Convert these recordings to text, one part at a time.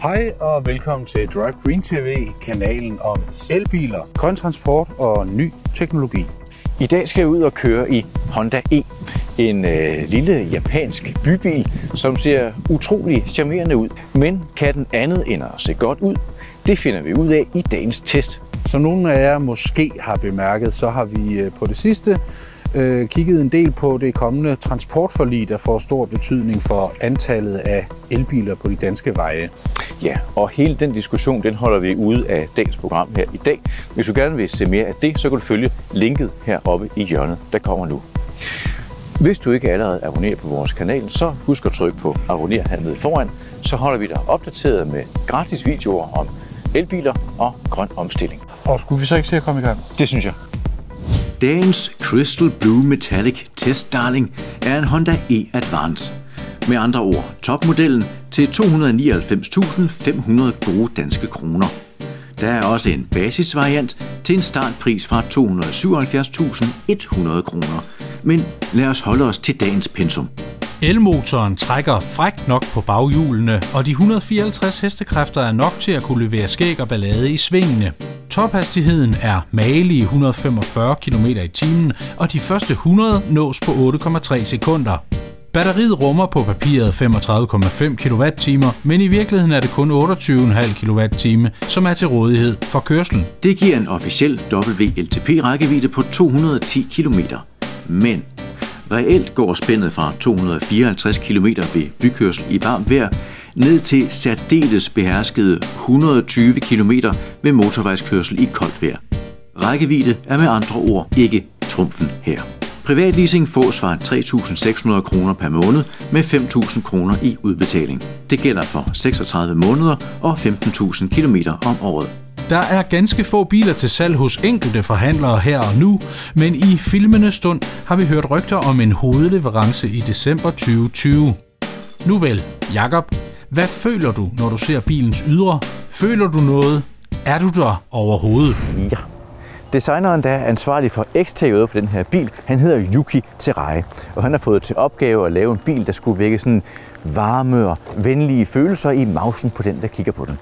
Hej og velkommen til Drive Green TV, kanalen om elbiler, grøn transport og ny teknologi. I dag skal jeg ud og køre i Honda E, en lille japansk bybil, som ser utrolig charmerende ud. Men kan den andet end at se godt ud? Det finder vi ud af i dagens test. Som nogle af jer måske har bemærket, så har vi på det sidste kigget en del på det kommende transportforlig, der får stor betydning for antallet af elbiler på de danske veje. Ja, og hele den diskussion, den holder vi ude af dagens program her i dag. Hvis du gerne vil se mere af det, så kan du følge linket heroppe i hjørnet, der kommer nu. Hvis du ikke allerede abonnerer på vores kanal, så husk at trykke på abonner hernede foran. Så holder vi dig opdateret med gratis videoer om elbiler og grøn omstilling. Og skulle vi så ikke se at komme i gang? Det synes jeg. Dagens Crystal Blue Metallic Test Darling er en Honda E Advance. Med andre ord, topmodellen til 299.500 gode danske kroner. Der er også en basisvariant til en startpris fra 277.100 kroner. Men lad os holde os til dagens pensum. Elmotoren trækker frækt nok på baghjulene, og de 154 hestekræfter er nok til at kunne levere skæg og ballade i svingene. Tophastigheden er magelige 145 km/t, og de første 100 nås på 8,3 sekunder. Batteriet rummer på papiret 35,5 kWh, men i virkeligheden er det kun 28,5 kWh, som er til rådighed for kørslen. Det giver en officiel WLTP-rækkevidde på 210 km. Men reelt går spændet fra 254 km ved bykørsel i varmt vejr ned til særdeles beherskede 120 km ved motorvejskørsel i koldt vejr. Rækkevidde er med andre ord ikke trumfen her. Privatleasing fås fra 3.600 kroner per måned med 5.000 kroner i udbetaling. Det gælder for 36 måneder og 15.000 km om året. Der er ganske få biler til salg hos enkelte forhandlere her og nu, men i filmende stund har vi hørt rygter om en hovedleverance i december 2020. Nu vel, Jakob, hvad føler du, når du ser bilens ydre? Føler du noget? Er du der overhovedet? Ja. Designeren, der er ansvarlig for eksteriøret på den her bil, han hedder Yuki Terai, og han har fået til opgave at lave en bil, der skulle vække sådan varme og venlige følelser i mausen på den, der kigger på den.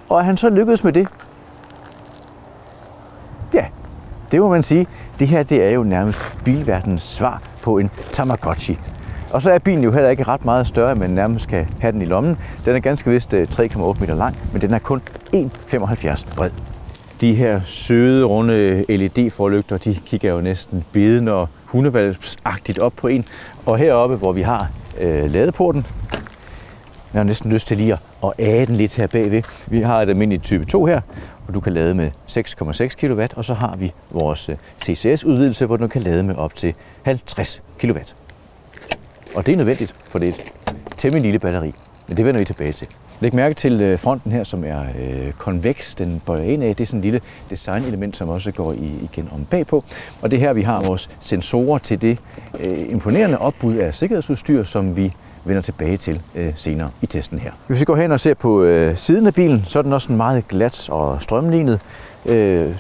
Og er han så lykkedes med det? Ja, det må man sige. Det her, det er jo nærmest bilverdenens svar på en Tamagotchi. Og så er bilen jo heller ikke ret meget større, end man nærmest kan have den i lommen. Den er ganske vist 3,8 meter lang, men den er kun 1,75 bred. De her søde, runde LED-forlygter, de kigger jo næsten bedende og hundevalpsagtigt op på en. Og heroppe, hvor vi har ladeporten, jeg har næsten lyst til lige at æde den lidt her bagved. Vi har et almindeligt type 2 her, hvor du kan lade med 6,6 kW, og så har vi vores CCS-udvidelse, hvor du kan lade med op til 50 kW. Og det er nødvendigt, for det er et temmelig lille batteri, men det vender vi tilbage til. Læg mærke til fronten her, som er konveks. Den bøjer ind af. Det er sådan en lille designelement, som også går igen om bagpå. Og det her, vi har vores sensorer til det imponerende opbud af sikkerhedsudstyr, som vi vender tilbage til senere i testen her. Hvis vi går hen og ser på siden af bilen, så er den også meget glat og strømlignet.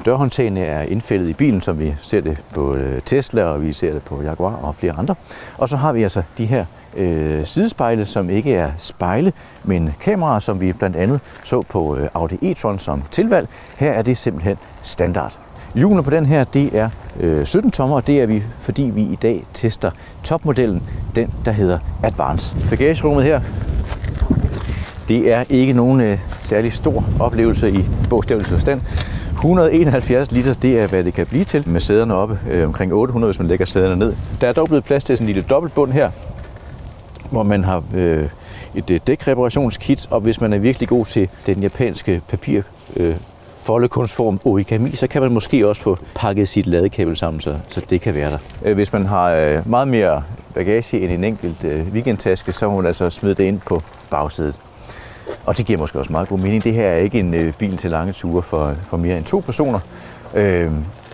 Dørhåndtagene er indfældet i bilen, som vi ser det på Tesla, og vi ser det på Jaguar og flere andre. Og så har vi altså de her sidespejle, som ikke er spejle, men kameraer, som vi blandt andet så på Audi e-tron som tilvalg. Her er det simpelthen standard. Hjulene på den her, det er 17 tommer, og det er vi, fordi vi i dag tester topmodellen, den der hedder Advance. Bagagerummet her, det er ikke nogen særlig stor oplevelse i bogstavelig forstand. 171 liter, det er hvad det kan blive til med sæderne oppe, omkring 800, hvis man lægger sæderne ned. Der er dog blevet plads til sådan en lille dobbeltbund her, hvor man har et dækreparationskit, og hvis man er virkelig god til den japanske foldekunstform origami, så kan man måske også få pakket sit ladekabel sammen, så det kan være der. Hvis man har meget mere bagage end en enkelt weekendtaske, så må man altså smide det ind på bagsædet. Og det giver måske også meget god mening. Det her er ikke en bil til lange ture for mere end 2 personer,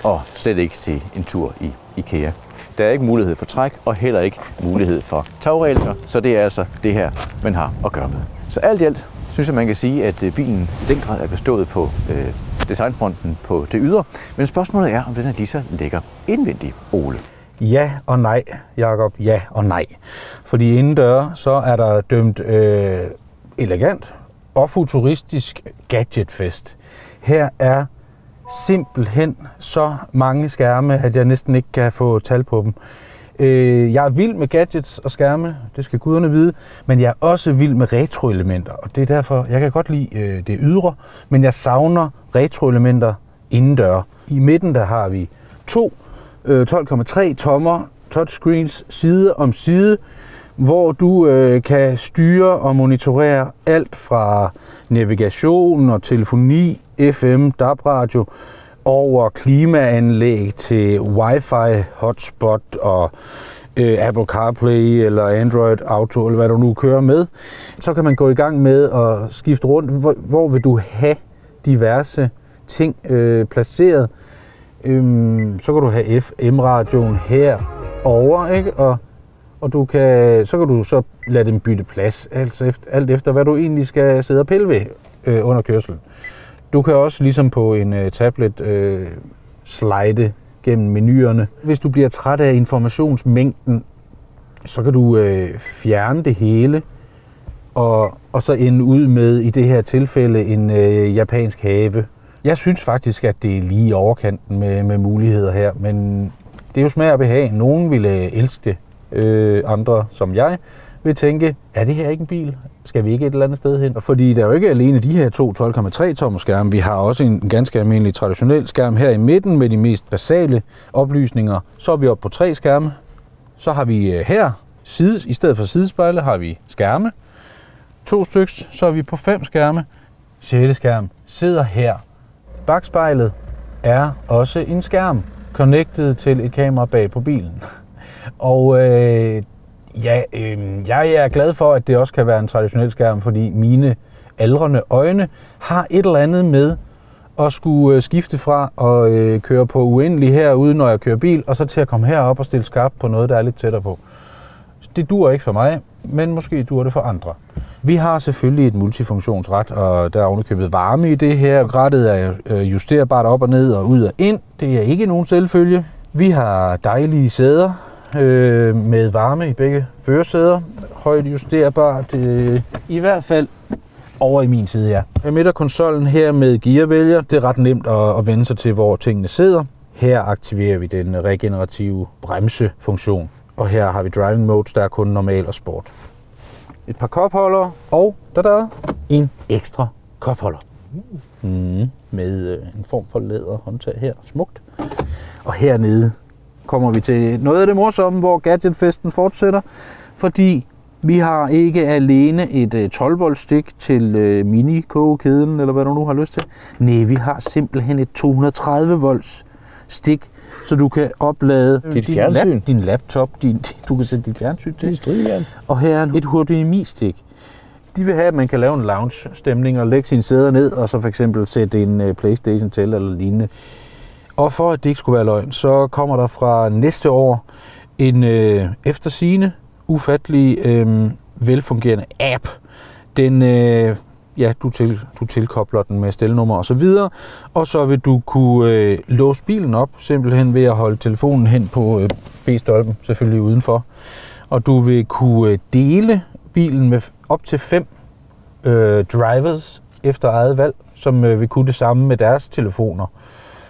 og slet ikke til en tur i IKEA. Der er ikke mulighed for træk, og heller ikke mulighed for tagrælser, så det er altså det her, man har at gøre med. Så alt i alt synes jeg, man kan sige, at bilen i den grad er bestået på designfronten på det ydre. Men spørgsmålet er, om den er lige så lækker indvendig, Ole. Ja og nej, Jakob. Ja og nej. Fordi indendør, så er der dømt elegant, og futuristisk gadgetfest. Her er simpelthen så mange skærme, at jeg næsten ikke kan få tal på dem. Jeg er vild med gadgets og skærme, det skal guderne vide, men jeg er også vild med retroelementer, og det er derfor, jeg kan godt lide det ydre, men jeg savner retroelementer indendør. I midten der har vi 2 12,3 tommer touchscreens side om side, hvor du kan styre og monitorere alt fra navigation og telefoni, FM, DAB-radio, over klimaanlæg til Wi-Fi, hotspot og Apple CarPlay eller Android Auto, eller hvad du nu kører med. Så kan man gå i gang med at skifte rundt. Hvor vil du have diverse ting placeret? Så kan du have FM-radioen herover, ikke? Og du kan, så kan du så lade dem bytte plads, altså alt efter hvad du egentlig skal sidde og pille ved under kørslen. Du kan også ligesom på en tablet slide gennem menuerne. Hvis du bliver træt af informationsmængden, så kan du fjerne det hele og så ende ud med i det her tilfælde en japansk have. Jeg synes faktisk, at det er lige i overkanten med muligheder her, men det er jo smag og behag. Nogen vil elske det, andre som jeg vil tænke, er det her ikke en bil? Skal vi ikke et eller andet sted hen? Fordi der er jo ikke alene de her 2 12,3 tommer skærme. Vi har også en ganske almindelig traditionel skærm her i midten med de mest basale oplysninger. Så er vi oppe på 3 skærme. Så har vi her, i stedet for sidespejle, har vi skærme. 2 styks, så er vi på 5 skærme. 6. skærm sidder her. Bakspejlet er også en skærm, connected til et kamera bag på bilen. Og jeg er glad for, at det også kan være en traditionel skærm, fordi mine aldrende øjne har et eller andet med at skulle skifte fra at køre på uendelig herude, når jeg kører bil, og så til at komme herop og stille skarpt på noget, der er lidt tættere på. Det duer ikke for mig, men måske duer det for andre. Vi har selvfølgelig et multifunktionsret, og der er ovenikøbet varme i det her. Rattet er justerbart op og ned og ud og ind. Det er ikke nogen selvfølge. Vi har dejlige sæder med varme i begge førersæder. Højt justerbart, i hvert fald over i min side, ja. Midterkonsollen her med gearvælger. Det er ret nemt at vende sig til, hvor tingene sidder. Her aktiverer vi den regenerative bremsefunktion. Og her har vi driving modes, der er kun normal og sport. Et par kopholdere, og en ekstra kopholder. Med en form for læderhåndtag her, smukt. Og hernede kommer vi til noget af det morsomme, hvor gadgetfesten fortsætter. Fordi vi har ikke alene et 12-volt stik til mini-kogekedlen, eller hvad du nu har lyst til. Nej, vi har simpelthen et 230 volts stik, så du kan oplade din laptop, du kan sætte dit fjernsyn til. Og her er et HDMI-stik. De vil have, at man kan lave en lounge-stemning og lægge sine sæder ned, og så for eksempel sætte en PlayStation til eller lignende. Og for at det ikke skulle være løgn, så kommer der fra næste år en eftersigende, ufattelig velfungerende app. Den, du tilkobler den med stelnummer og så videre, og så vil du kunne låse bilen op, simpelthen ved at holde telefonen hen på B-stolpen, selvfølgelig udenfor. Og du vil kunne dele bilen med op til 5 drivers efter eget valg, som vil kunne det samme med deres telefoner.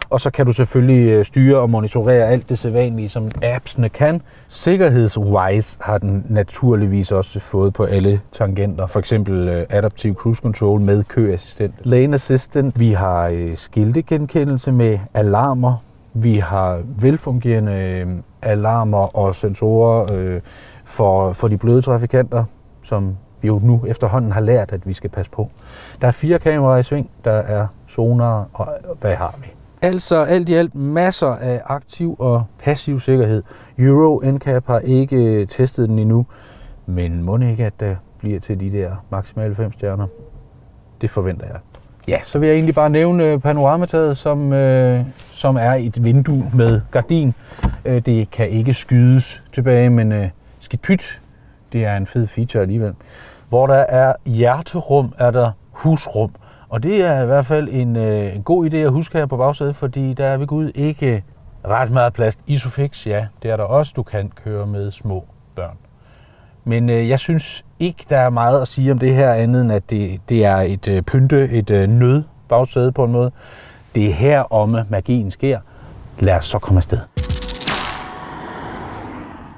Og så kan du selvfølgelig styre og monitorere alt det sædvanlige, som appsene kan. Sikkerhedswise har den naturligvis også fået på alle tangenter. For eksempel Adaptive Cruise Control med køassistent. Lane Assistant. Vi har skiltegenkendelse med alarmer. Vi har velfungerende alarmer og sensorer for de bløde trafikanter, som vi jo nu efterhånden har lært, at vi skal passe på. Der er 4 kameraer i sving, der er sonar, og hvad har vi? Altså alt i alt masser af aktiv og passiv sikkerhed. Euro NCAP har ikke testet den endnu, men må ikke, at der bliver til de der maksimale 5 stjerner. Det forventer jeg. Ja, så vil jeg egentlig bare nævne panoramataget, som er et vindue med gardin. Det kan ikke skydes tilbage, men skidt pyt. Det er en fed feature alligevel. Hvor der er hjerterum, er der husrum. Og det er i hvert fald en god idé at huske her på bagsædet, fordi der er ved Gud ikke ret meget plads. Isofix, ja, det er der også. Du kan køre med små børn. Men jeg synes ikke, der er meget at sige om det her andet, end at det er et nødbagsæde på en måde. Det er heromme magien sker. Lad os så komme afsted.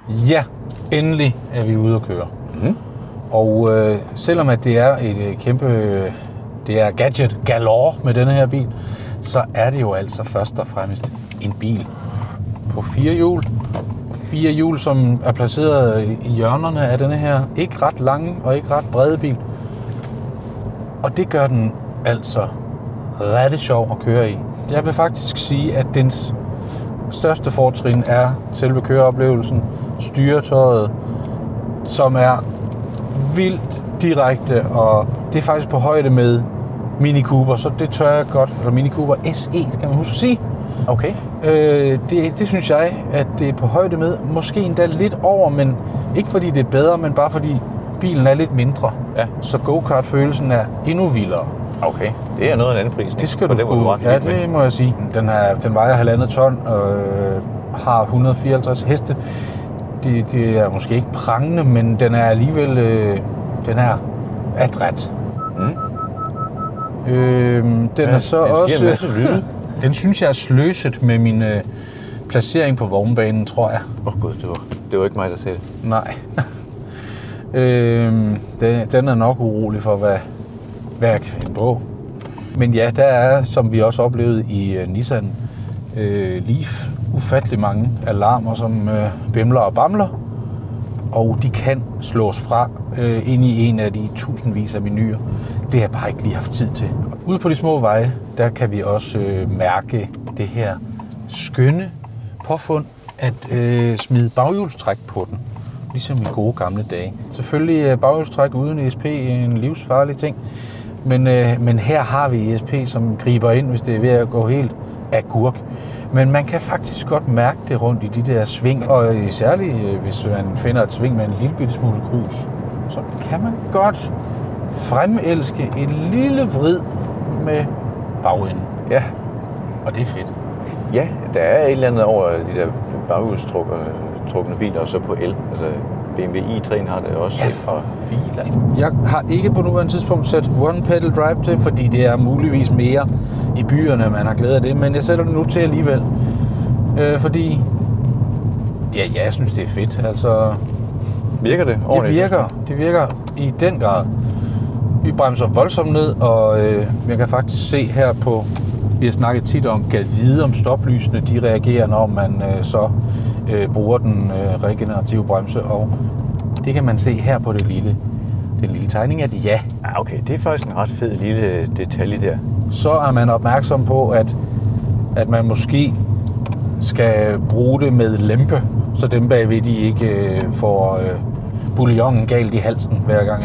Ja, endelig er vi ude at køre. Mm. Og selvom at det er et det er gadget galore med denne her bil, så er det jo altså først og fremmest en bil på 4 hjul. 4 hjul, som er placeret i hjørnerne af denne her ikke ret lange og ikke ret brede bil. Og det gør den altså ret sjov at køre i. Jeg vil faktisk sige, at dens største fortrin er selve køreoplevelsen, styretøjet, som er vildt direkte, og det er faktisk på højde med Mini Cooper, så det tør jeg godt, eller Mini Cooper SE, skal man huske at sige. Okay. Det synes jeg, at det er på højde med, måske endda lidt over, men ikke fordi det er bedre, men bare fordi bilen er lidt mindre. Ja. Så go-kart-følelsen er endnu vildere. Okay, det er noget af en anden pris. Det skal du sgu. Ja, det må jeg sige. Den vejer 1,5 ton og har 154 heste. Det er måske ikke prangende, men den er alligevel den er adræt. Mm. Den er så også... Den synes jeg er sløset med min placering på vognbanen, tror jeg. Gud, det var ikke mig, der sagde det. Nej. Den er nok urolig for, hvad jeg kan finde på. Men ja, der er, som vi også oplevede i Nissan Leaf, ufattelig mange alarmer, som bimler og bamler. Og de kan slås fra ind i en af de tusindvis af menuer. Det har jeg bare ikke lige haft tid til. Ude på de små veje, der kan vi også mærke det her skønne påfund at smide baghjulstræk på den. Ligesom i gode gamle dage. Selvfølgelig baghjulstræk uden ESP en livsfarlig ting. Men her har vi ESP, som griber ind, hvis det er ved at gå helt agurk. Men man kan faktisk godt mærke det rundt i de der sving, og særligt hvis man finder et sving med en lille bitte smule grus, så kan man godt fremelske en lille vrid med bagenden. Ja. Og det er fedt. Ja, der er et eller andet over de der baghjulstrukne biler, og så på el. Altså BMW i3 har det også. Ja, for filan. Jeg har ikke på nuværende tidspunkt sat one pedal drive til, fordi det er muligvis mere i byerne, man har glæde af det. Men jeg sætter det nu til alligevel. Fordi, ja, jeg synes, det er fedt. Altså, virker det ordentligt? Det virker i den grad. Vi bremser voldsomt ned, og jeg kan faktisk se her på, vi har snakket tit om, gad vide om stoplysene, de reagerer, når man så bruger den regenerative bremse, og det kan man se her på den lille tegning, at ja. Okay, det er faktisk en ret fed lille detalje der. Så er man opmærksom på, at man måske skal bruge det med lempe, så dem bagved de ikke får bouillongen galt i halsen, hver gang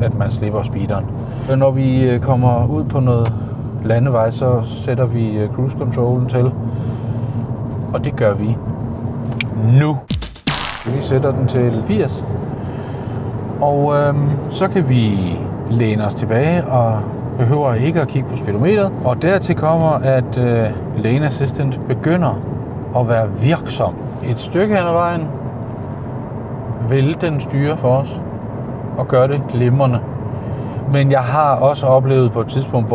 at man slipper speederen. Når vi kommer ud på noget landevej, så sætter vi cruise controllen til, og det gør vi nu. Vi sætter den til 80, og så kan vi læne os tilbage og behøver ikke at kigge på speedometeret. Og dertil kommer, at Lane Assistant begynder at være virksom. Et stykke hen ad vejen vil den styre for os og gøre det glimrende. Men jeg har også oplevet på et tidspunkt,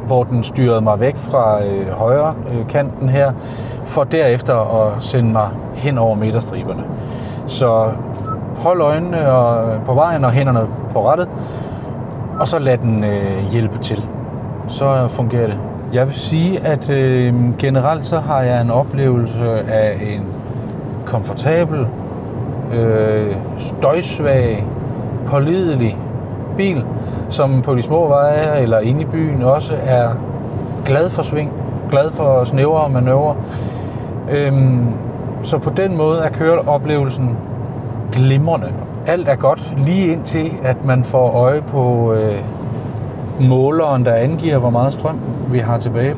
hvor den styrede mig væk fra højre kanten her, for derefter at sende mig hen over midterstriberne. Så hold øjnene på vejen og hænderne på rattet, og så lad den hjælpe til. Så fungerer det. Jeg vil sige, at generelt så har jeg en oplevelse af en komfortabel, støjsvag, pålidelig bil, som på de små veje eller inde i byen også er glad for sving, glad for snævre manøvrer. Så på den måde er køreoplevelsen glimrende. Alt er godt lige indtil, at man får øje på måleren, der angiver, hvor meget strøm vi har tilbage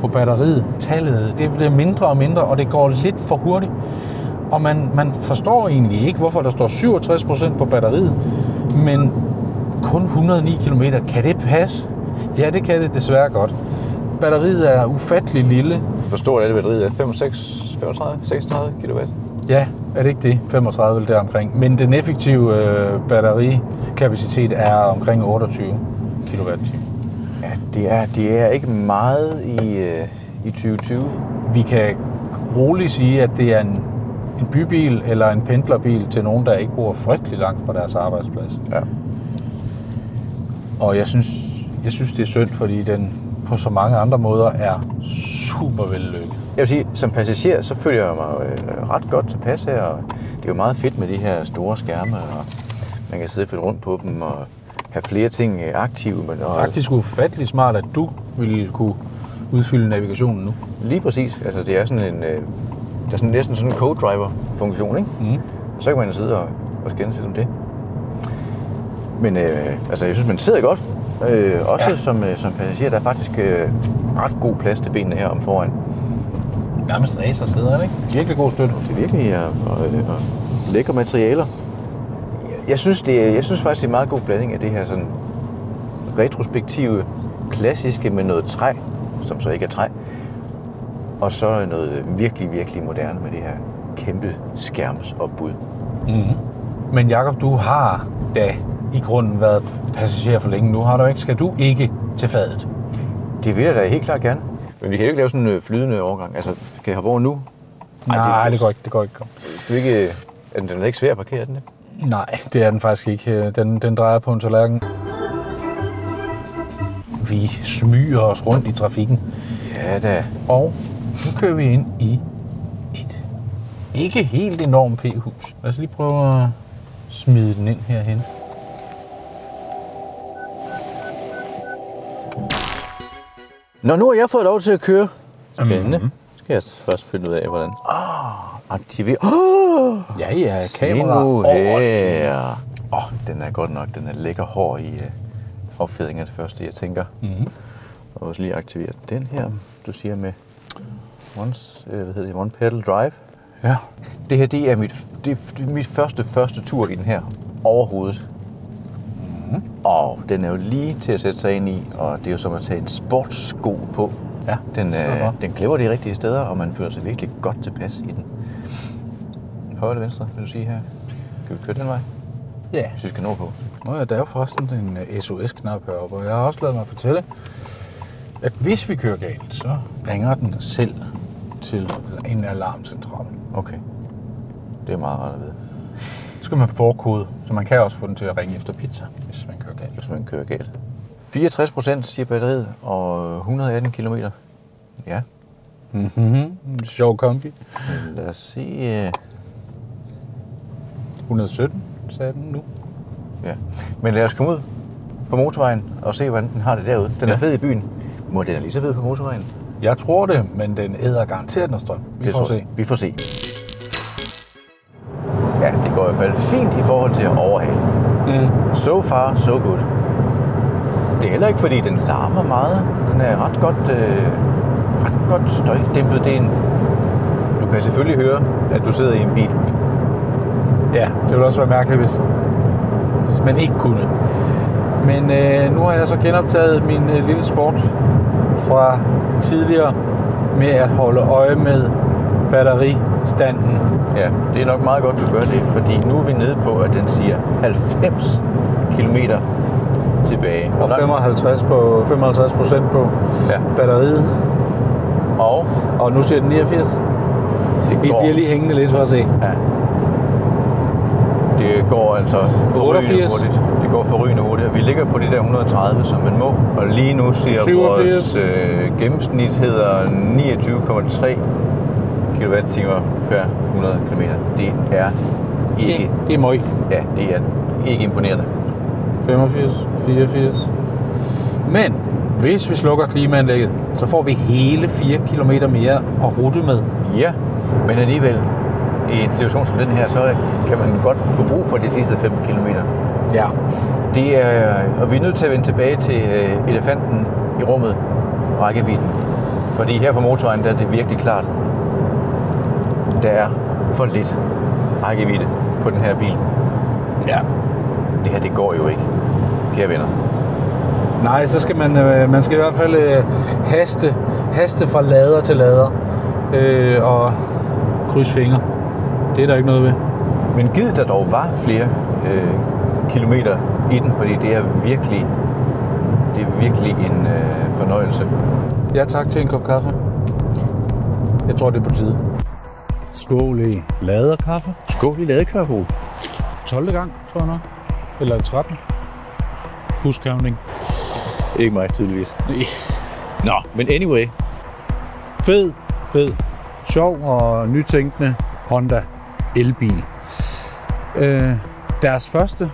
på batteriet. Tallet, det bliver mindre og mindre, og det går lidt for hurtigt. Og man forstår egentlig ikke, hvorfor der står 67% på batteriet, men kun 109 km. Kan det passe? Ja, det kan det desværre godt. Batteriet er ufattelig lille. Hvor stort er det batteriet? 35, 36 kW? Ja, er det ikke det? 35 der omkring. Men den effektive batterikapacitet er omkring 28 kWh. Ja, det er ikke meget i 2020. Vi kan roligt sige, at det er en bybil eller en pendlerbil til nogen, der ikke bor frygtelig langt fra deres arbejdsplads. Ja. Og jeg synes, det er synd, fordi den på så mange andre måder er super vellykket. Jeg vil sige, som passager, så føler jeg mig ret godt tilpas her, og det er jo meget fedt med de her store skærme, og man kan sidde og flytte rundt på dem og have flere ting aktive. Men faktisk ufattelig smart, at du ville kunne udfylde navigationen nu. Lige præcis. Altså, det er sådan en, det er næsten sådan en co-driver-funktion, ikke? Mm. Så kan man sidde og skændes lidt om det. Men altså, jeg synes, man sidder godt. Også som passager, der er faktisk ret god plads til benene her om foran. Nærmest racer sidder det, ikke? Virkelig god støtte. Det er virkelig og lækre materialer. Jeg synes faktisk, det er en meget god blanding af det her sådan retrospektive, klassiske med noget træ, som så ikke er træ, og så noget virkelig, virkelig moderne med det her kæmpe skærmsopbud. Mm-hmm. Men Jakob, du har da i grunden været passager for længe nu, har du ikke? Skal du ikke til fadet? Det vil jeg da helt klart gerne. Men vi kan jo ikke lave sådan en flydende overgang. Altså, skal jeg hoppe over nu? Nej, det går ikke. Du ikke, den er ikke svær at parkere, den der? Nej, det er den faktisk ikke. Den drejer på en tallerken. Vi smyger os rundt i trafikken. Ja da. Og nu kører vi ind i et ikke helt enormt p-hus. Lad os lige prøve at smide den ind herhen. Nu har jeg fået lov til at køre. Spændende. Mm-hmm. Skal jeg først finde ud af, hvordan... aktiver... Ja, kamera over her. Den er godt nok. Den er lækker hård i affjedringen af det første, jeg tænker. Mm-hmm. Og også lige aktivere den her, du siger med one pedal drive. Ja. Det her, det er mit første tur i den her overhovedet. Mm-hmm. Og den er jo lige til at sætte sig ind i, og det er jo som at tage en sportssko på. Ja, den klæver de rigtige steder, og man føler sig virkelig godt tilpas i den. Højre eller venstre, vil du sige her? Kan vi køre den vej? Ja. Hvis vi skal nå på. Nå ja, der er jo forresten en SOS-knap heroppe, og jeg har også ladet mig fortælle, at hvis vi kører galt, så ringer den selv til en alarmcentral. Okay. Det er meget rart at vide. Så skal man forkode, så man kan også få den til at ringe efter pizza, hvis man kører galt. Hvis man kører galt. 64% siger batteriet, og 118 km. Ja. Mhm. Sjov kombi. Lad os se... 117, sagde den nu. Ja. Men lad os komme ud på motorvejen og se, hvordan den har det derude. Den er fed i byen. Må den er lige så fed på motorvejen? Jeg tror det, men den æder garanteret noget strøm. Vi får se. Ja, det går i hvert fald fint i forhold til at overhale. Mm. So far, so good. Det er heller ikke, fordi den larmer meget. Den er ret godt støjdæmpet. Du kan selvfølgelig høre, at du sidder i en bil. Ja, det ville også være mærkeligt, hvis man ikke kunne. Men nu har jeg så genoptaget min lille sport fra tidligere med at holde øje med batteristanden. Ja, det er nok meget godt, du gør det, fordi nu er vi nede på, at den siger 90 km tilbage. Og 55% på batteriet. Og nu siger den 89. Vi bliver lige hængende lidt for at se. Ja. Det går altså forrygende hurtigt. Det går forrygende hurtigt. Vi ligger på de der 130, som man må. Og lige nu siger 87. Vores gennemsnit hedder 29,3 kWh per 100 km. Det er ikke... Det er møg. Ja, det er ikke imponerende. 85, 84. Men hvis vi slukker klimaanlægget, så får vi hele 4 km mere at rute med. Ja, men alligevel, i en situation som den her, så kan man godt få brug for de sidste 5 km. Ja. Det er, og vi er nødt til at vende tilbage til elefanten i rummet, rækkevidden. Fordi her på motorvejen, der er det virkelig klart, der er for lidt rækkevidde på den her bil. Ja. Det her, det går jo ikke, kære venner. Nej, så skal man skal i hvert fald haste fra lader til lader og krydse fingre. det er der ikke noget ved. Men givet der dog var flere kilometer i den, fordi det er virkelig en fornøjelse. Ja tak til en kop kaffe. Jeg tror, det er på tide. Skål i laderkaffe. Skål i ladekaffe. 12. gang, tror jeg nok. Eller 13. Huskavning. Ikke mig, tydeligvis. Nå, men anyway. Fed. Sjov og nytænkende Honda elbil. Deres første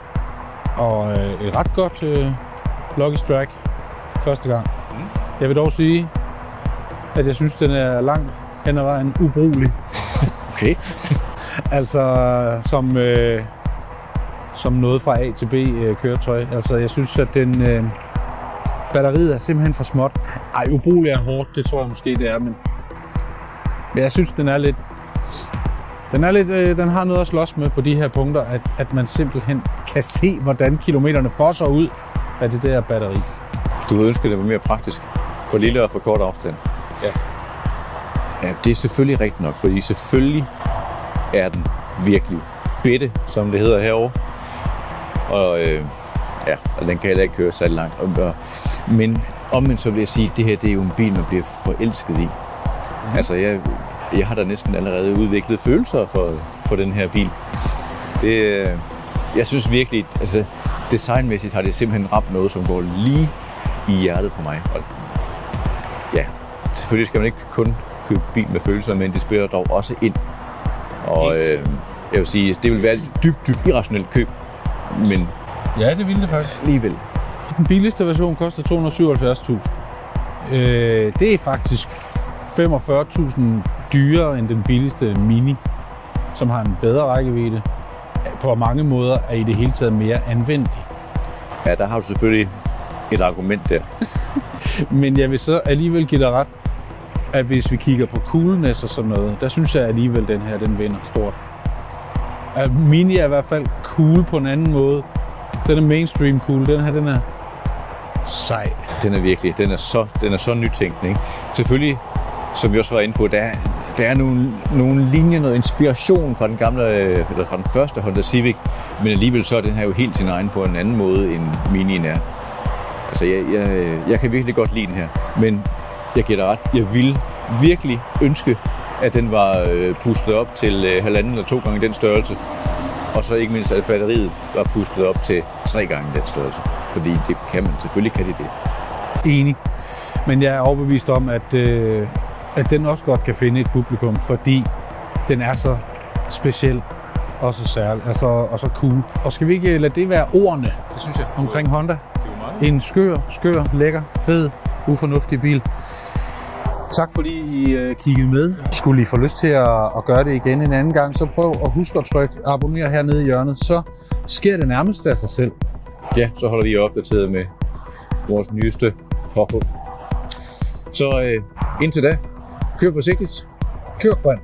og et ret godt Lucky Strike første gang. Jeg vil dog sige, at jeg synes, den er langt hen ad vejen ubrugelig. Okay. Altså som noget fra A til B køretøj. Altså jeg synes, at den batteriet er simpelthen for småt. Ej, ubrugelig er hårdt, det tror jeg måske det er, men jeg synes, den er lidt. Den har noget at slås med på de her punkter, at man simpelthen kan se, hvordan kilometerne fosser ud af det der batteri. Du ønsker, det var mere praktisk. For lille og for kort afstand. Ja. Ja, det er selvfølgelig rigtigt nok, fordi selvfølgelig er den virkelig bitte, som det hedder herovre. Og den kan heller ikke køre så langt. Men omvendt så vil jeg sige, at det her det er jo en bil, man bliver forelsket i. Altså, jeg har da næsten allerede udviklet følelser for den her bil. Jeg synes virkelig, altså designmæssigt har det simpelthen ramt noget, som går lige i hjertet på mig. Og ja, selvfølgelig skal man ikke kun købe bil med følelser, men det spiller dog også ind. Og jeg vil sige, det vil være et dybt irrationelt køb, men ja, det ville det faktisk. Alligevel. Den billigste version koster 277.000. Det er faktisk 45.000 dyrere end den billigste Mini, som har en bedre rækkevidde. På mange måder er i det hele taget mere anvendelig. Ja, der har du selvfølgelig et argument der. Men jeg vil så alligevel give dig ret, at hvis vi kigger på coolness og sådan noget, der synes jeg alligevel, den her den vinder stort. Mini er i hvert fald cool på en anden måde. Den er mainstream cool. Den her, den er sej. Den er virkelig, den er så nytænkende, ikke? Selvfølgelig, som vi også var inde på, der er nogle linjer, noget inspiration fra den gamle, eller fra den første Honda Civic, men alligevel så er den her jo helt sin egen på en anden måde, end Minien er. Altså, jeg kan virkelig godt lide den her, men jeg giver dig ret. Jeg ville virkelig ønske, at den var pustet op til 1,5 eller 2 gange den størrelse. Og så ikke mindst, at batteriet var pustet op til 3 gange den størrelse. Fordi det kan man. Selvfølgelig kan det. Enig. Men jeg er overbevist om, at den også godt kan finde et publikum, fordi den er så speciel og så særlig, altså, og så cool. Og skal vi ikke lade det være ordene, det synes jeg, omkring Honda? En skør, lækker, fed, ufornuftig bil. Tak fordi I kiggede med. Skulle I få lyst til at gøre det igen en anden gang, så prøv at huske at trykke abonner hernede i hjørnet, så sker det nærmest af sig selv. Ja, så holder vi opdateret med vores nyeste påfund. Så indtil da, kør forsigtigt, kør grønt.